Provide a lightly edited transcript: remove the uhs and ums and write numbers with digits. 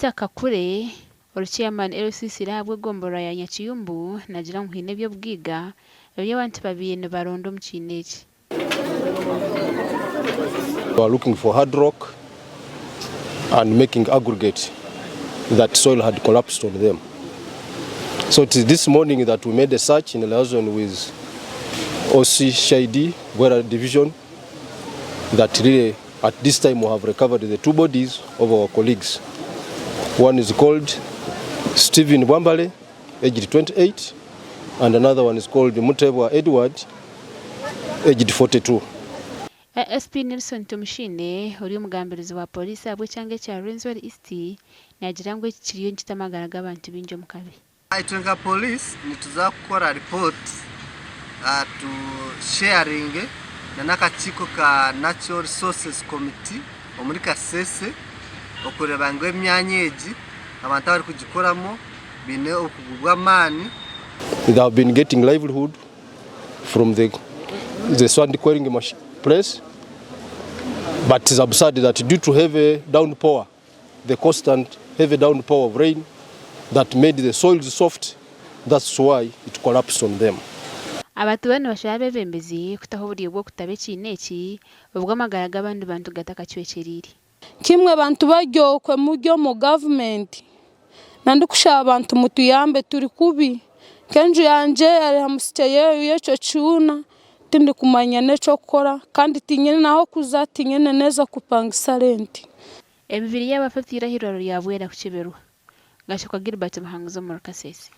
eitaka kure Chairman LCC rabwe gombora ya Nyakiyumbu nagira nkwine byo bwiga ebyo abantu babine barondo mkineki. We are looking for hard rock and making aggregate that soil had collapsed on them. So it is this morning that we made a search in liaison with OC Shaidi, Gwera Division, that really at this time we have recovered the two bodies of our colleagues. One is called Stephen Bwambale, aged 28, and another one is called Mutebwa Edward, aged 42. SP Nelson Tumushine uri umugambirizi wa polisi abwe cyange cya Rwenzori East nagira ngo kiriyo nkitamagaraga abantu binjo mukabe. Itwenga police nituzakora report to sharing na nakachiko ka Natural Resources Committee omuri Kasese okureba ngo emyanyeji abantu bari kugikoramo bine okugubwa mani. They have been getting livelihood from the sand quarrying machine place, but it's absurd that due to heavy downpour, the constant heavy downpour of rain that made the soils soft, that's why it collapsed on them. Abantu bano bashabe bembezi kutahoburiye bwo kutabe kineki ubwo amagaraga abantu bantu gataka cyweceriri. Kimwe bantu baryokwe mujyo mu government nandikushaba abantu mutuyambe turi kubi kenju yanje ari hamusiteye yecho cyuna tindi kumanya neco kora kandi tinyene naho kuzatinyene neza kupangisa renti. Ebibiri y'abafatira hiraro yabwera kukiberwa. Gashikwa Gilbert Muhanguzo mu Kasese.